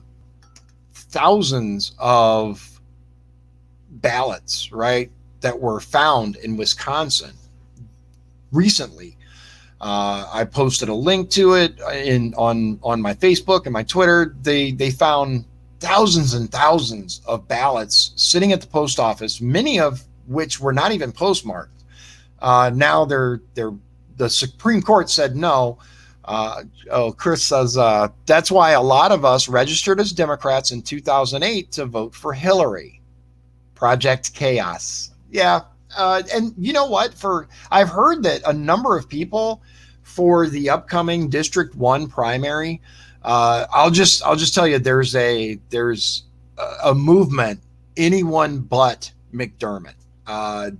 thousands of ballots, right, that were found in Wisconsin recently. I posted a link to it on my Facebook and my Twitter. They found thousands and thousands of ballots sitting at the post office, many of which were not even postmarked. Now the Supreme Court said no. Chris says that's why a lot of us registered as Democrats in 2008 to vote for Hillary. Project Chaos. Yeah. And you know what? I've heard that a number of people for the upcoming District 1 primary, I'll just tell you, there's a movement, anyone but McDermott.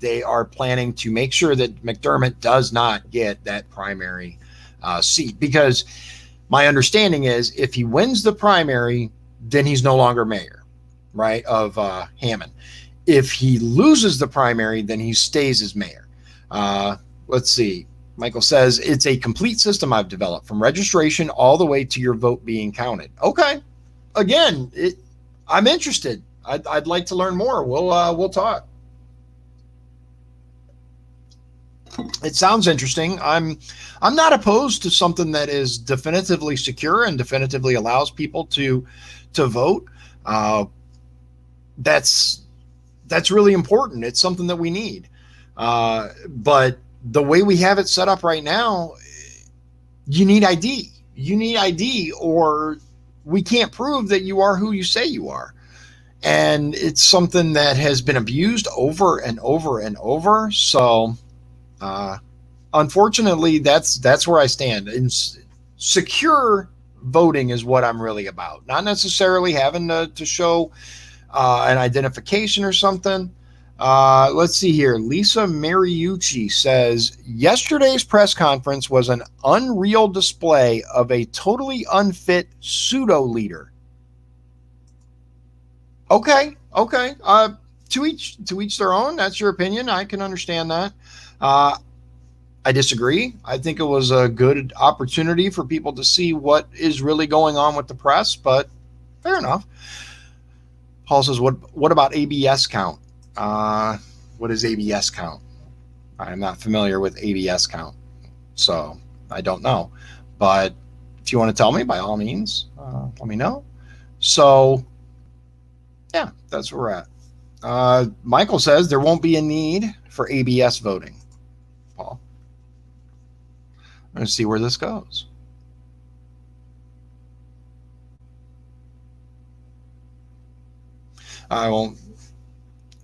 They are planning to make sure that McDermott does not get that primary seat, because my understanding is if he wins the primary, then he's no longer mayor, right, of Hammond. If he loses the primary, then he stays as mayor. Let's see. Michael says, it's a complete system I've developed from registration all the way to your vote being counted. Okay. Again, I'm interested. I'd like to learn more. We'll talk. It sounds interesting. I'm not opposed to something that is definitively secure and definitively allows people to vote. That's really important. It's something that we need. But the way we have it set up right now, you need ID. You need ID, or we can't prove that you are who you say you are. And it's something that has been abused over and over and over. So, unfortunately, that's where I stand. And secure voting is what I'm really about. Not necessarily having to show an identification or something. Let's see here. Lisa Mariucci says, yesterday's press conference was an unreal display of a totally unfit pseudo leader. Okay. To each their own. That's your opinion. I can understand that. I disagree. I think it was a good opportunity for people to see what is really going on with the press, but fair enough. Paul says, what about ABS count? What is ABS count? I'm not familiar with ABS count, so I don't know. But if you want to tell me, by all means, let me know. So, yeah, that's where we're at. Michael says there won't be a need for ABS voting. Paul, let's see where this goes. I won't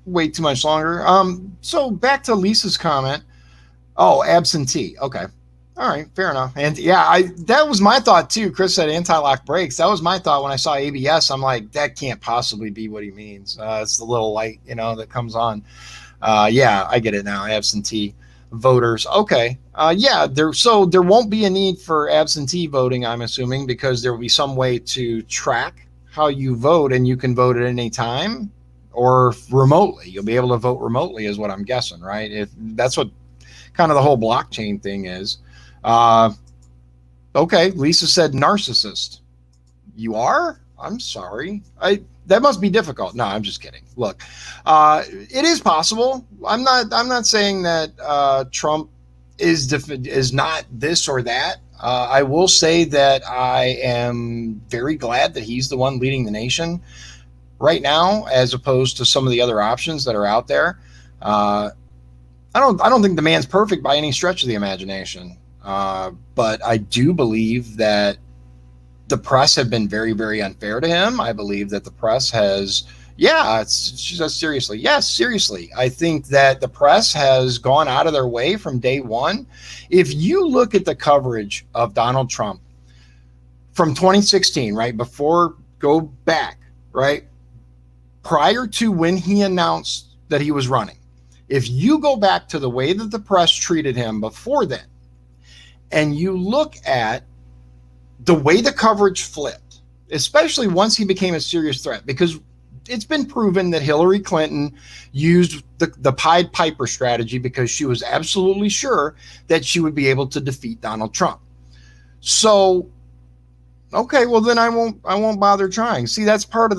wait too much longer. So back to Lisa's comment. Oh, absentee. Okay. All right. Fair enough. And yeah, that was my thought too. Chris said anti-lock brakes. That was my thought when I saw ABS. I'm like, that can't possibly be what he means. It's the little light, that comes on. Yeah, I get it now. Absentee voters. Okay. Yeah, there won't be a need for absentee voting, I'm assuming, because there will be some way to track how you vote, and you can vote at any time or remotely. You'll be able to vote remotely is what I'm guessing, right? If that's what kind of the whole blockchain thing is. Okay. Lisa said narcissist. You are? I'm sorry. That must be difficult. No, I'm just kidding. Look, it is possible. I'm not saying that Trump is not this or that. I will say that I am very glad that he's the one leading the nation right now, as opposed to some of the other options that are out there. I don't think the man's perfect by any stretch of the imagination, but I do believe that the press have been very, very unfair to him. I believe that the press has, she says seriously. Yes, seriously. I think that the press has gone out of their way from day one. If you look at the coverage of Donald Trump from 2016, right, go back, right, prior to when he announced that he was running, if you go back to the way that the press treated him before then, and you look at the way the coverage flipped, especially once he became a serious threat, because it's been proven that Hillary Clinton used the Pied Piper strategy because she was absolutely sure that she would be able to defeat Donald Trump. So, okay, well then I won't bother trying. See, that's part of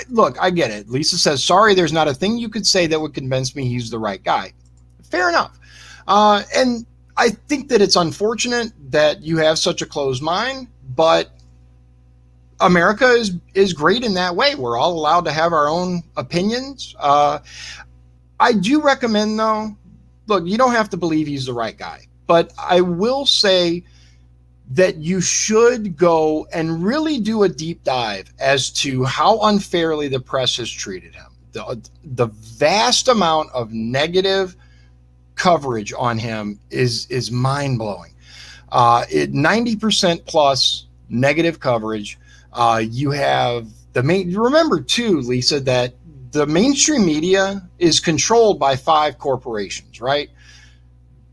look, I get it. Lisa says, sorry, there's not a thing you could say that would convince me he's the right guy. Fair enough. And I think that it's unfortunate that you have such a closed mind, but America is great in that way. We're all allowed to have our own opinions. I do recommend, though, look, you don't have to believe he's the right guy, but I will say that you should go and really do a deep dive as to how unfairly the press has treated him. The vast amount of negative coverage on him is mind-blowing. 90% plus negative coverage. You have remember too, Lisa, that the mainstream media is controlled by 5 corporations, right?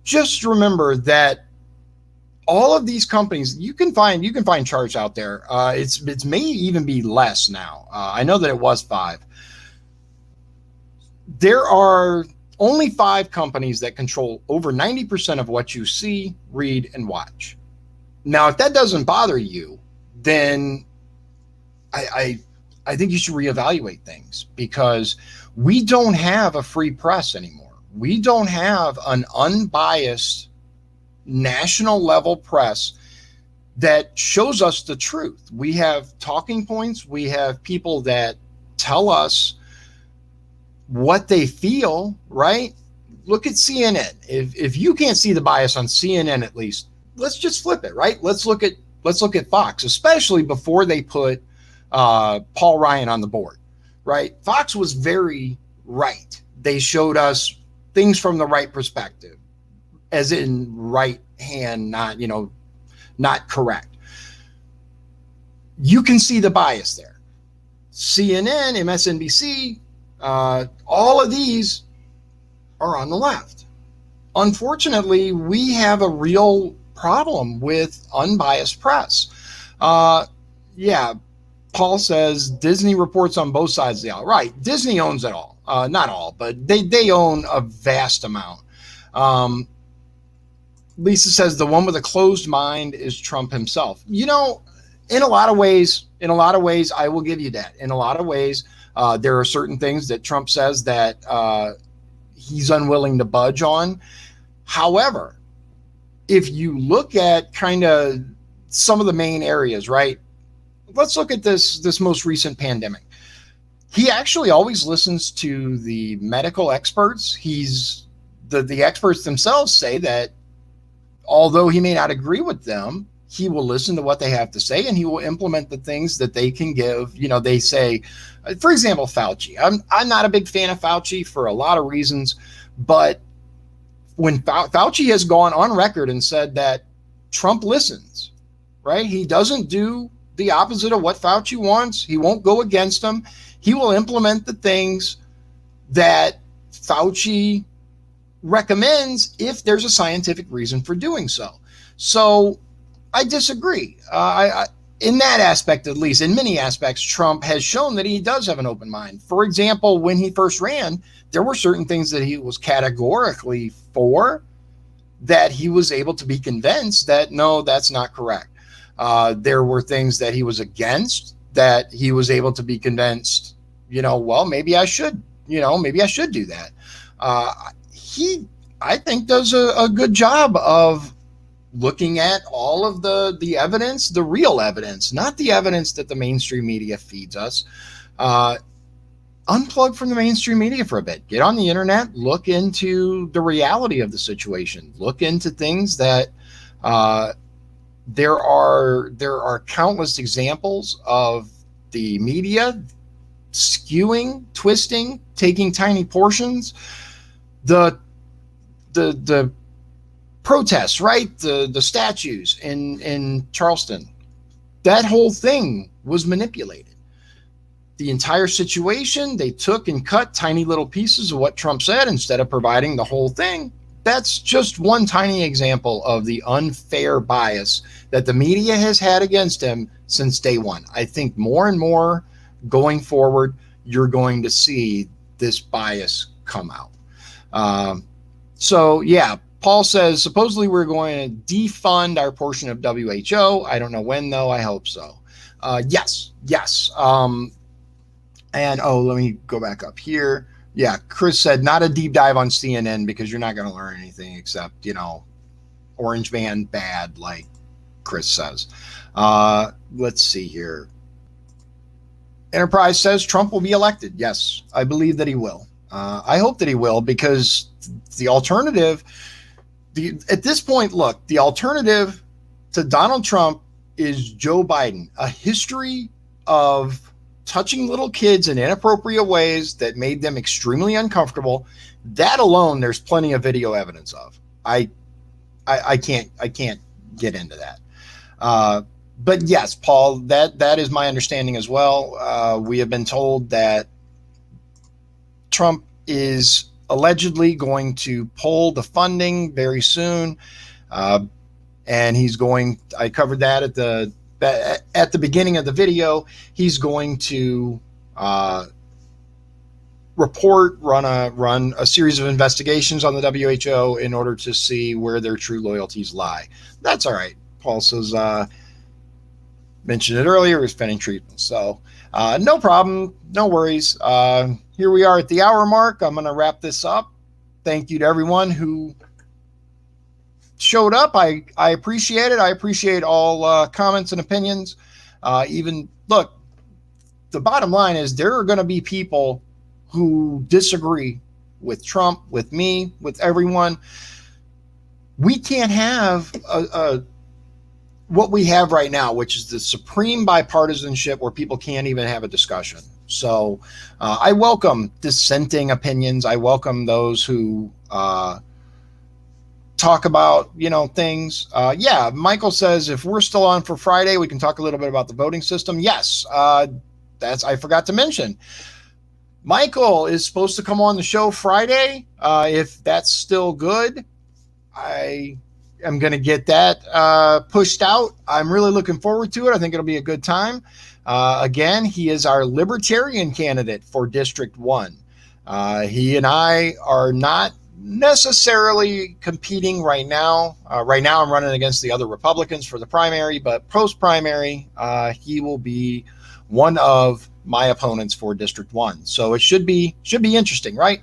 Just remember that all of these companies, you can find charts out there. It's may even be less now. I know that it was 5. There are only 5 companies that control over 90% of what you see, read, and watch. Now, if that doesn't bother you, then I think you should reevaluate things, because we don't have a free press anymore. We don't have an unbiased national level press that shows us the truth. We have talking points. We have people that tell us what they feel, right? Look at CNN. If you can't see the bias on CNN, at least, let's just flip it, right? Let's look at Fox, especially before they put Paul Ryan on the board, right? Fox was very right. They showed us things from the right perspective, as in right hand, not correct. You can see the bias there. CNN, MSNBC, all of these are on the left. Unfortunately, we have a real problem with unbiased press. Yeah, Paul says Disney reports on both sides of the aisle. Right, Disney owns it all. Not all, but they own a vast amount. Lisa says the one with a closed mind is Trump himself. In a lot of ways, I will give you that. In a lot of ways, there are certain things that Trump says that he's unwilling to budge on. However, if you look at kind of some of the main areas, right? Let's look at this most recent pandemic. He actually always listens to the medical experts. The experts themselves say that although he may not agree with them, he will listen to what they have to say, and he will implement the things that they can give. They say, for example, Fauci. I'm not a big fan of Fauci for a lot of reasons, but when Fauci has gone on record and said that Trump listens, right? He doesn't do the opposite of what Fauci wants. He won't go against him. He will implement the things that Fauci recommends if there's a scientific reason for doing so. So I disagree. In that aspect, at least, in many aspects, Trump has shown that he does have an open mind. For example, when he first ran, there were certain things that he was categorically for that he was able to be convinced that, no, that's not correct. There were things that he was against that he was able to be convinced, well, maybe I should do that. He, I think, does a good job of looking at all of the evidence, the real evidence, not the evidence that the mainstream media feeds us. Unplug from the mainstream media for a bit. Get on the internet, look into the reality of the situation, look into things that there are countless examples of the media skewing, twisting, taking tiny portions. The protests, right? The statues in Charleston, that whole thing was manipulated. The entire situation, they took and cut tiny little pieces of what Trump said instead of providing the whole thing. that's just one tiny example of the unfair bias that the media has had against him since day one. I think more and more going forward, you're going to see this bias come out. So yeah, Paul says, supposedly we're going to defund our portion of WHO. I don't know when, though. I hope so. Yes. And let me go back up here. Yeah, Chris said, not a deep dive on CNN because you're not going to learn anything except, Orange Man bad, like Chris says. Let's see here. Enterprise says Trump will be elected. Yes, I believe that he will. I hope that he will, because the alternative, at this point, look, the alternative to Donald Trump is Joe Biden, a history of touching little kids in inappropriate ways that made them extremely uncomfortable. That alone, there's plenty of video evidence of. I can't get into that. But yes, Paul, that is my understanding as well. We have been told that Trump is allegedly going to pull the funding very soon. And he's going, I covered that at the beginning of the video. He's going to run a series of investigations on the WHO in order to see where their true loyalties lie. That's all right. Paul says, mentioned it earlier, was pending treatment. So no problem, no worries. Here we are at the hour mark. I'm going to wrap this up. Thank you to everyone who showed up. I appreciate it. I appreciate all comments and opinions. Look, the bottom line is there are going to be people who disagree with Trump, with me, with everyone. We can't have what we have right now, which is the supreme bipartisanship where people can't even have a discussion. So I welcome dissenting opinions. I welcome those who talk about, things. Yeah, Michael says, if we're still on for Friday, we can talk a little bit about the voting system. Yes, I forgot to mention. Michael is supposed to come on the show Friday. If that's still good, I am going to get that pushed out. I'm really looking forward to it. I think it'll be a good time. Again, he is our libertarian candidate for District 1. He and I are not necessarily competing right now. Right now, I'm running against the other Republicans for the primary, but post-primary, he will be one of my opponents for District 1. So it should be interesting, right?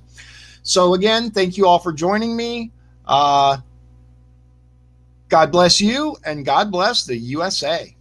So again, thank you all for joining me. God bless you, and God bless the USA.